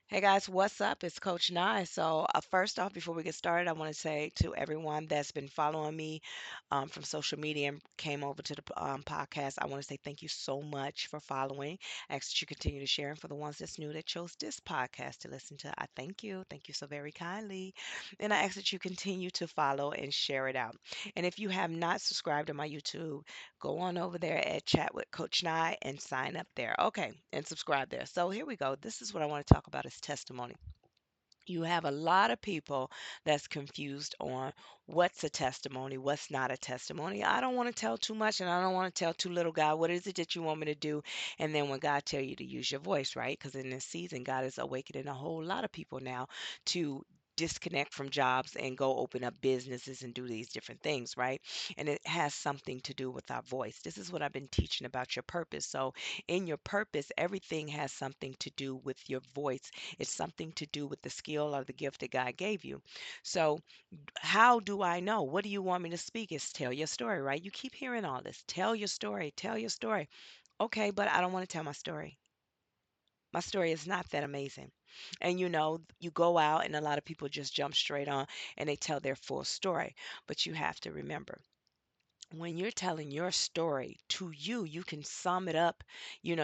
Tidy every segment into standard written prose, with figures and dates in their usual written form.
Hey guys, what's up? It's Coach Nye. First off, before we get started, I want to say to everyone that's been following me from social media and came over to the podcast, I want to say thank you so much for following. I ask that you continue to share. And for the ones that's new that chose this podcast to listen to, I thank you. Thank you so very kindly. And I ask that you continue to follow and share it out. And if you have not subscribed to my YouTube, go on over there at Chat with Coach Nye and sign up there. Okay, and subscribe there. So here we go. This is what I want to talk about is testimony. You have a lot of people that's confused on what's a testimony, what's not a testimony. I don't want to tell too much and I don't want to tell too little. God, what is it that you want me to do? And then when God tell you to use your voice, right? Because in this season, God is awakening a whole lot of people now to disconnect from jobs and go open up businesses and do these different things, right? And it has something to do with our voice. This is what I've been teaching about your purpose. So in your purpose, everything has something to do with your voice. It's something to do with the skill or the gift that God gave you. So, how do I know? What do you want me to speak? Is tell your story, right? You keep hearing all this. Tell your story. Tell your story. Okay, but I don't want to tell my story. My story is not that amazing. And you go out and a lot of people just jump straight on and they tell their full story. But you have to remember when you're telling your story to you, you can sum it up,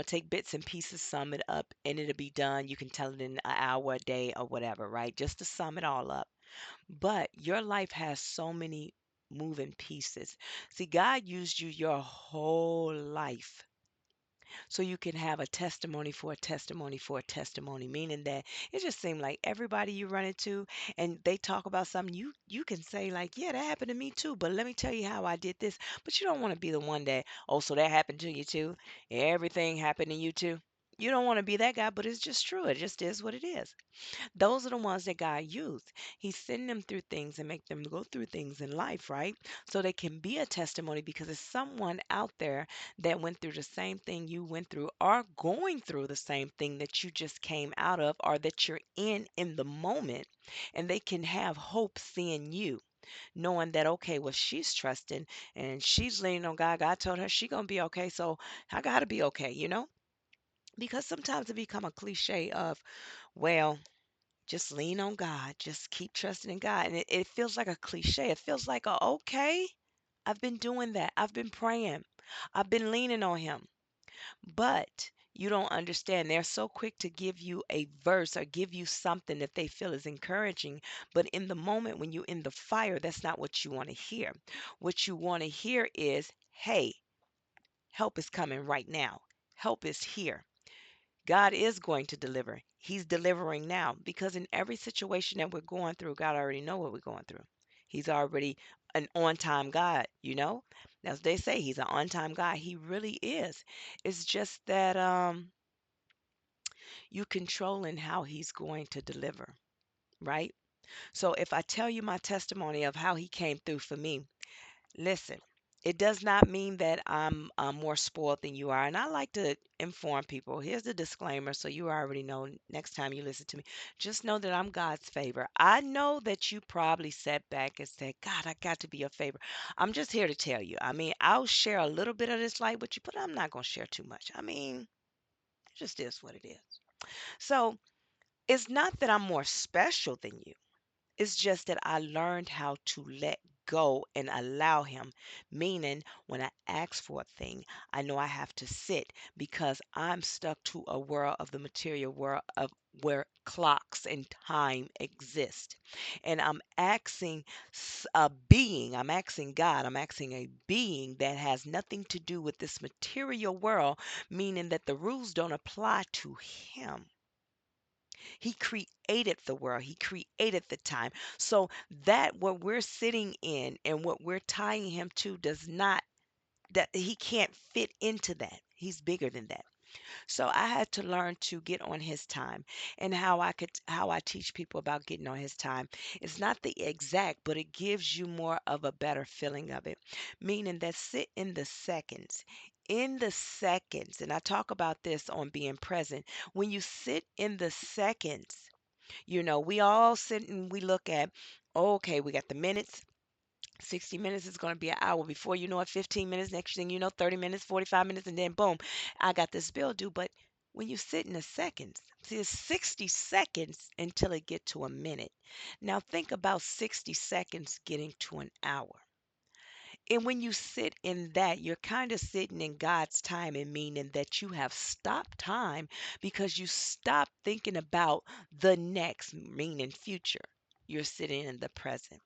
take bits and pieces, sum it up, and it'll be done. You can tell it in an hour, a day, or whatever, right? Just to sum it all up. But your life has so many moving pieces. See, God used you your whole life so you can have a testimony for a testimony for a testimony, meaning that it just seemed like everybody you run into and they talk about something, you can say like, yeah, that happened to me too, but let me tell you how I did this. But you don't want to be the one that, oh, so that happened to you too, everything happened to you too. You don't want to be that guy, but it's just true. It just is what it is. Those are the ones that God used. He's sending them through things and make them go through things in life, right? So they can be a testimony because it's someone out there that went through the same thing you went through or going through the same thing that you just came out of or that you're in the moment. And they can have hope seeing you. Knowing that okay, well she's trusting and she's leaning on God. God told her she gonna be okay, so I gotta be okay. Because sometimes it become a cliche of, well, just lean on God. Just keep trusting in God. And it feels like a cliche. It feels like okay, I've been doing that. I've been praying. I've been leaning on him. But you don't understand. They're so quick to give you a verse or give you something that they feel is encouraging. But in the moment when you're in the fire, that's not what you want to hear. What you want to hear is, hey, help is coming right now. Help is here. God is going to deliver. He's delivering now because in every situation that we're going through, God already know what we're going through. He's already an on-time God. As they say, he's an on-time God. He really is. It's just that you controlling how he's going to deliver, right? So if I tell you my testimony of how he came through for me, listen, it does not mean that I'm more spoiled than you are. And I like to inform people. Here's the disclaimer so you already know next time you listen to me. Just know that I'm God's favor. I know that you probably sat back and said, God, I got to be your favor. I'm just here to tell you. I mean, I'll share a little bit of this light with you, but I'm not going to share too much. I mean, it just is what it is. So it's not that I'm more special than you. It's just that I learned how to let go and allow him. Meaning, when I ask for a thing, I know I have to sit because I'm stuck to a world of the material world of where clocks and time exist. And I'm asking God, I'm asking a being that has nothing to do with this material world, meaning that the rules don't apply to him. He created the world. He created the time. So that what we're sitting in and what we're tying him to does not that he can't fit into that. He's bigger than that. So I had to learn to get on his time and how I teach people about getting on his time. It's not the exact, but it gives you more of a better feeling of it. Meaning that sit in the seconds. In the seconds, and I talk about this on being present. When you sit in the seconds, we all sit and we look at, oh, okay, we got the minutes. 60 minutes is going to be an hour. Before you know it, 15 minutes. Next thing you know, 30 minutes, 45 minutes, and then boom, I got this bill due. But when you sit in the seconds. See, it's 60 seconds until it get to a minute. Now think about 60 seconds getting to an hour. And when you sit in that, you're kind of sitting in God's time, and meaning that you have stopped time because you stop thinking about the next, meaning future. You're sitting in the present.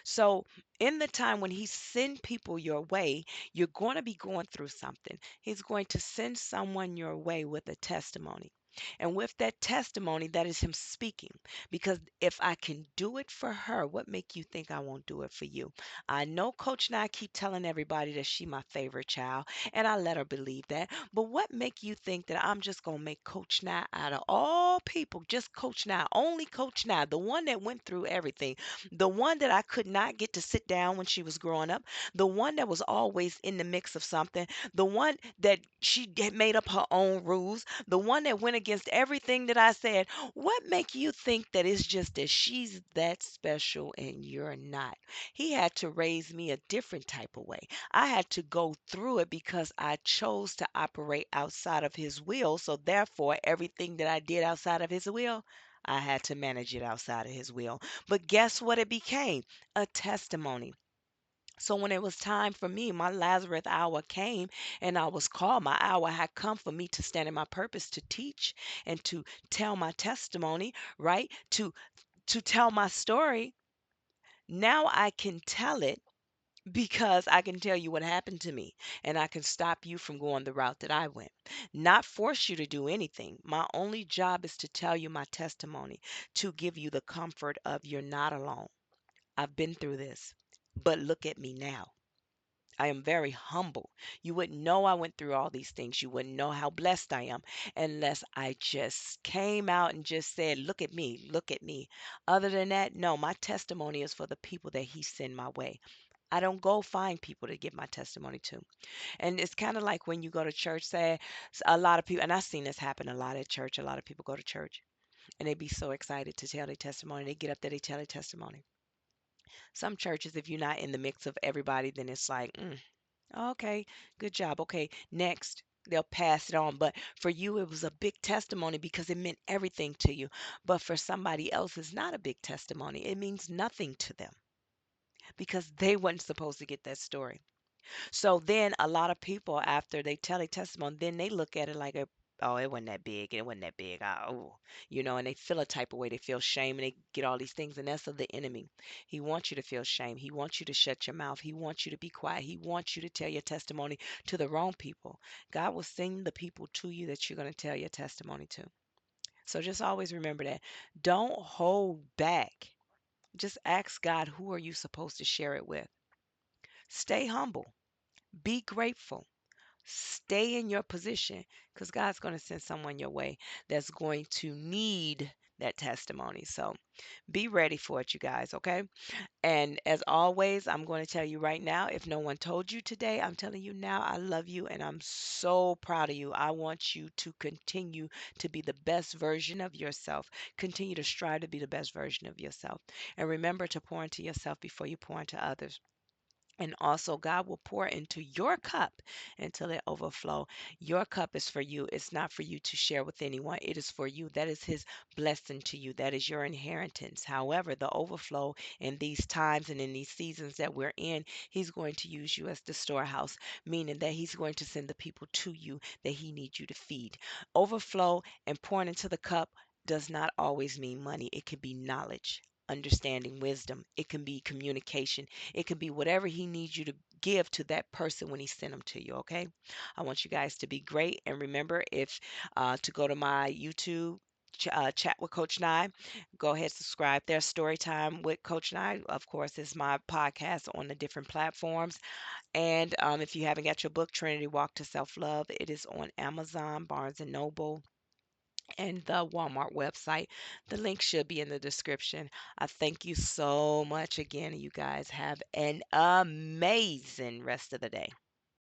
So, in the time when he send people your way, you're going to be going through something. He's going to send someone your way with a testimony. And with that testimony, that is him speaking. Because if I can do it for her, what make you think I won't do it for you? I know Coach and I keep telling everybody that she my favorite child, and I let her believe that. But what make you think that I'm just gonna make Coach Nye out of all people, just Coach Nye, only Coach Nye, the one that went through everything? The one that I could not get to sit down when she was growing up, the one that was always in the mix of something, the one that she had made up her own rules, the one that went against everything that I said. What make you think that it's just that she's that special and you're not? He had to raise me a different type of way. I had to go through it because I chose to operate outside of his will. So therefore, everything that I did outside of his will, I had to manage it outside of his will. But guess what it became? A testimony. So when it was time for me, my Lazarus hour came and I was called. My hour had come for me to stand in my purpose to teach and to tell my testimony, right? To tell my story. Now I can tell it because I can tell you what happened to me and I can stop you from going the route that I went. Not force you to do anything. My only job is to tell you my testimony, to give you the comfort of you're not alone. I've been through this, but look at me now. I am very humble. You wouldn't know I went through all these things. You wouldn't know how blessed I am unless I just came out and just said, look at me, look at me. Other than that, no, my testimony is for the people that He send my way. I don't go find people to give my testimony to. And it's kind of like when you go to church, say, a lot of people, and I've seen this happen a lot at church. A lot of people go to church and they be so excited to tell their testimony. They get up there, they tell their testimony. Some churches, if you're not in the mix of everybody, then it's like, okay, good job. Okay, next. They'll pass it on. But for you, it was a big testimony because it meant everything to you. But for somebody else, it's not a big testimony. It means nothing to them because they weren't supposed to get that story. So then a lot of people, after they tell a testimony, then they look at it like, oh, it wasn't that big. It wasn't that big. Oh, and they feel a type of way. They feel shame and they get all these things. And that's of the enemy. He wants you to feel shame. He wants you to shut your mouth. He wants you to be quiet. He wants you to tell your testimony to the wrong people. God will send the people to you that you're going to tell your testimony to. So just always remember that. Don't hold back. Just ask God, who are you supposed to share it with? Stay humble. Be grateful. Stay in your position because God's going to send someone your way that's going to need that testimony. So be ready for it, you guys, okay? And as always, I'm going to tell you right now, if no one told you today, I'm telling you now, I love you and I'm so proud of you. I want you to continue to be the best version of yourself. Continue to strive to be the best version of yourself. And remember to pour into yourself before you pour into others. And also, God will pour into your cup until it overflow. Your cup is for you. It's not for you to share with anyone. It is for you. That is His blessing to you. That is your inheritance. However, the overflow in these times and in these seasons that we're in, He's going to use you as the storehouse, meaning that He's going to send the people to you that He needs you to feed. Overflow and pouring into the cup does not always mean money, it could be knowledge. Understanding, wisdom. It can be communication. It could be whatever He needs you to give to that person when He sent them to you, okay? I want you guys to be great. And remember, if to go to my YouTube, Chat with Coach Nye, go ahead, subscribe there. Story Time with Coach Nye, of course, is my podcast on the different platforms. And if you haven't got your book, Trinity Walk to Self Love, it is on Amazon, Barnes and Noble, and the Walmart website. The link should be in the description. I thank you so much again. You guys have an amazing rest of the day.